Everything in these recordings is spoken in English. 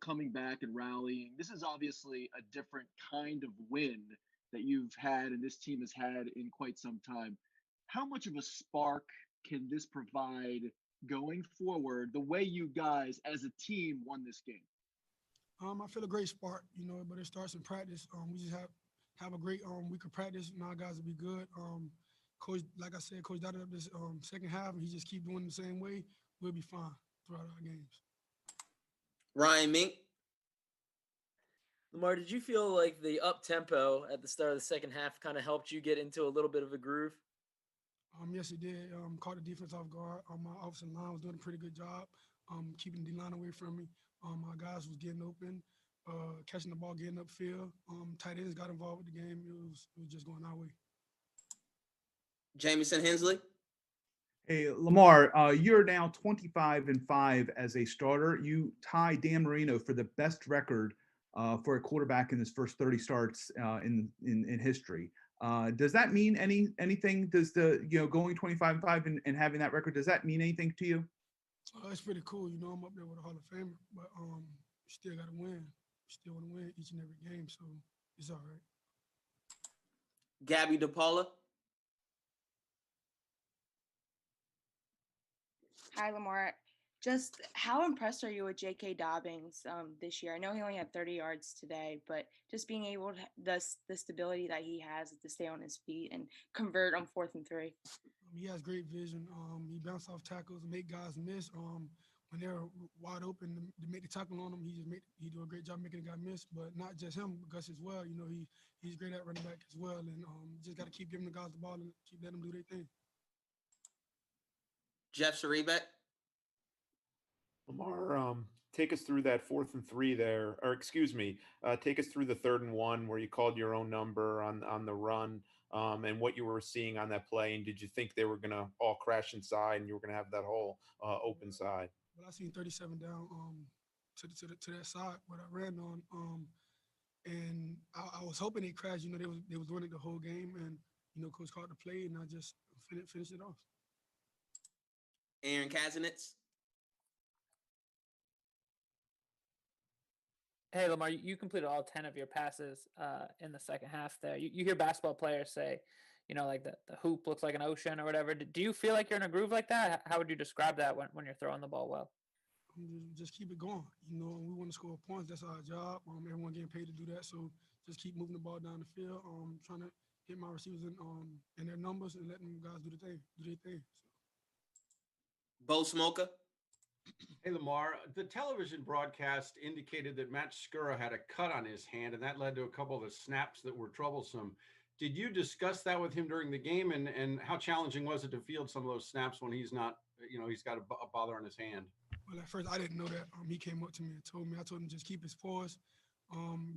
coming back and rallying. This is obviously a different kind of win that you've had and this team has had in quite some time. How much of a spark can this provide going forward, the way you guys as a team won this game? I feel a great spark, but it starts in practice. We just have a great week of practice, and our guys will be good. Coach, like I said, Coach dotted up this second half, and he just keep doing the same way. We'll be fine throughout our games. Ryan Mink. Lamar, did you feel like the up tempo at the start of the second half kind of helped you get into a little bit of a groove? Yes, it did. Caught the defense off guard. My offensive line was doing a pretty good job keeping the line away from me. My guys was getting open, catching the ball, getting upfield. Tight ends got involved with the game. It was just going our way. Jamison Hensley. Hey, Lamar, you're now 25-5 as a starter. You tie Dan Marino for the best record for a quarterback in his first 30 starts in history. Does that mean anything? Does the going 25-5 and having that record, does that mean anything to you? It's pretty cool. I'm up there with a Hall of Famer, but still got to win. Still want to win each and every game, so it's all right. Gabby DePaula. Hi, Lamar. Just how impressed are you with J.K. Dobbins this year? I know he only had 30 yards today, but just being able to the stability that he has to stay on his feet and convert on 4th and 3. He has great vision. He bounces off tackles and make guys miss. When they're wide open to make the tackle on him, he do a great job making a guy miss. But not just him, Gus as well. He's great at running back as well, and just got to keep giving the guys the ball and keep letting them do their thing. Jeff Sarebek. Lamar, take us through that 4th and 3 there, or excuse me, take us through the 3rd and 1 where you called your own number on the run, and what you were seeing on that play, and did you think they were going to all crash inside and you were going to have that whole open side? Well, I seen 37 down to that side what I ran on, and I was hoping they crashed. They was doing it the whole game, and Coach called the play, and I just finished it off. Aaron Kazinitz. Hey, Lamar, you completed all 10 of your passes in the second half there. You hear basketball players say, like the hoop looks like an ocean or whatever. Do you feel like you're in a groove like that? How would you describe that when you're throwing the ball well? Just keep it going. We want to score points. That's our job. Everyone getting paid to do that. So just keep moving the ball down the field. Trying to hit my receivers in their numbers and letting guys do their thing. So. Bo Smoka. Hey, Lamar, the television broadcast indicated that Matt Skura had a cut on his hand, and that led to a couple of the snaps that were troublesome. Did you discuss that with him during the game, and how challenging was it to field some of those snaps when he's not, he's got a bother on his hand? Well, at first, I didn't know that. He came up to me and told me. I told him just keep his paws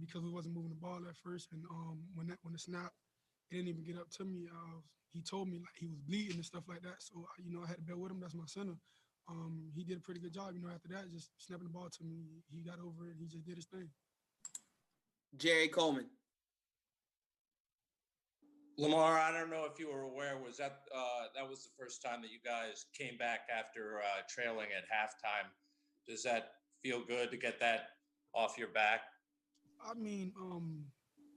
because we wasn't moving the ball at first. And when the snap, it didn't even get up to me. He told me like he was bleeding and stuff like that. So, I had to bear with him. That's my center. He did a pretty good job, after that, just snapping the ball to me. He got over it. He just did his thing. Jerry Coleman. Lamar, I don't know if you were aware, was that was the first time that you guys came back after trailing at halftime. Does that feel good to get that off your back? I mean,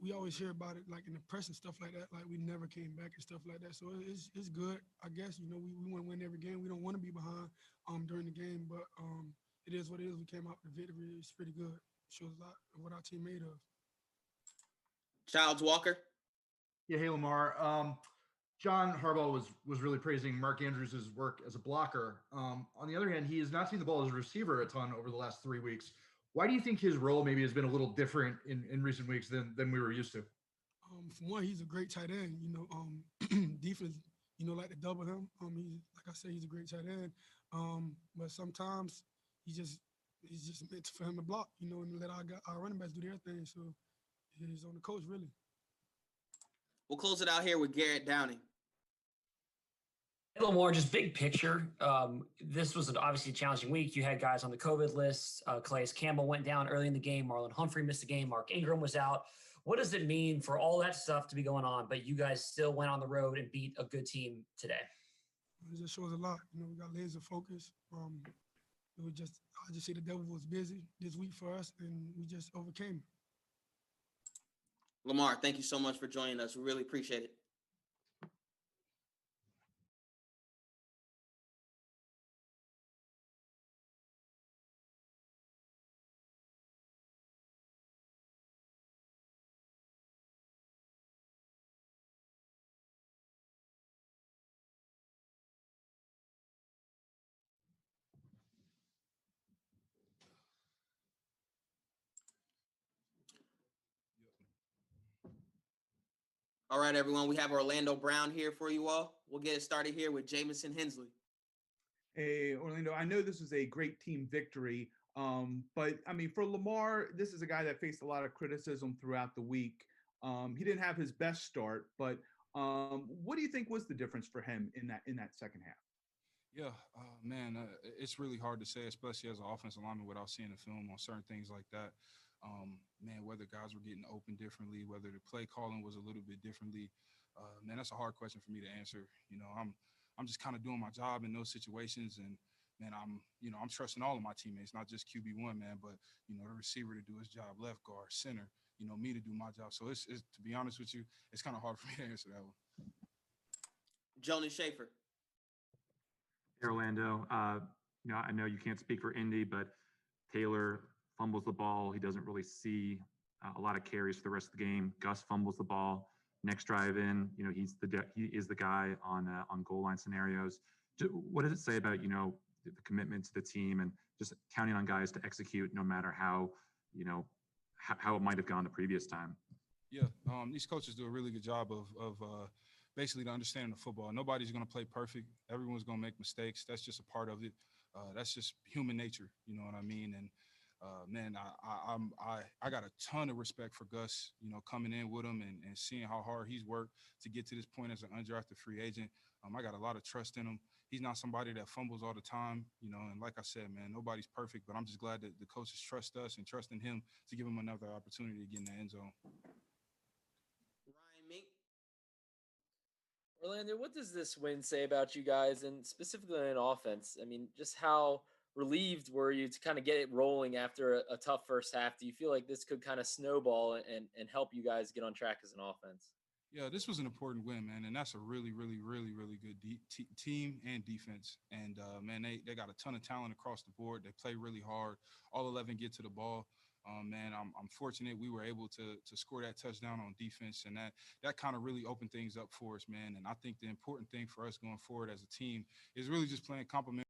we always hear about it like in the press and stuff like that, like we never came back and stuff like that. So it's good, I guess. We want to win every game. We don't want to be behind during the game, but it is what it is. We came out with a victory. It's pretty good. Shows a lot of what our team made of. Childs Walker. Yeah, hey Lamar. John Harbaugh was really praising Mark Andrews' work as a blocker. On the other hand, he has not seen the ball as a receiver a ton over the last 3 weeks. Why do you think his role maybe has been a little different in recent weeks than we were used to? For one, he's a great tight end. Defense, like to double him. He's like I said, he's a great tight end. But sometimes it's just meant for him to block, and let our running backs do their thing. So it's on the coach, really. We'll close it out here with Garrett Downing. A little more just big picture. This was obviously a challenging week. You had guys on the COVID list. Calais Campbell went down early in the game. Marlon Humphrey missed the game. Mark Ingram was out. What does it mean for all that stuff to be going on, but you guys still went on the road and beat a good team today? It just shows a lot. We got laser focus. it was just, I just say the devil was busy this week for us, and we just overcame. Lamar, thank you so much for joining us. We really appreciate it. All right, everyone. We have Orlando Brown here for you all. We'll get it started here with Jamison Hensley. Hey, Orlando, I know this was a great team victory, but I mean, for Lamar, this is a guy that faced a lot of criticism throughout the week. He didn't have his best start, but what do you think was the difference for him in that second half? Yeah, man, it's really hard to say, especially as an offensive lineman without seeing the film on certain things like that. Man, whether guys were getting open differently, whether the play calling was a little bit differently, man, that's a hard question for me to answer. You know, I'm just kind of doing my job in those situations, and man, I'm trusting all of my teammates, not just QB1, man, but the receiver to do his job, left guard, center, me to do my job. So it's to be honest with you, it's kind of hard for me to answer that one. Jonas Schaefer. Hey, Orlando, I know you can't speak for Indy, but Taylor fumbles the ball. He doesn't really see a lot of carries for the rest of the game. Gus fumbles the ball. Next drive in, he is the guy on goal line scenarios. What does it say about the commitment to the team and just counting on guys to execute no matter how how it might have gone the previous time? Yeah, these coaches do a really good job of basically the understanding of football. Nobody's going to play perfect. Everyone's going to make mistakes. That's just a part of it. That's just human nature. You know what I mean? And man, I got a ton of respect for Gus. Coming in with him and seeing how hard he's worked to get to this point as an undrafted free agent. I got a lot of trust in him. He's not somebody that fumbles all the time. And like I said, man, nobody's perfect. But I'm just glad that the coaches trust us and trust in him to give him another opportunity to get in the end zone. Ryan Mink. Orlando, what does this win say about you guys, and specifically in offense? I mean, just how relieved were you to kind of get it rolling after a tough first half? Do you feel like this could kind of snowball and help you guys get on track as an offense? Yeah, this was an important win, man, and that's a really, really, really, really good team and defense. And, man, they got a ton of talent across the board. They play really hard. All 11 get to the ball. Man, I'm fortunate we were able to score that touchdown on defense, and that kind of really opened things up for us, man. And I think the important thing for us going forward as a team is really just playing complementary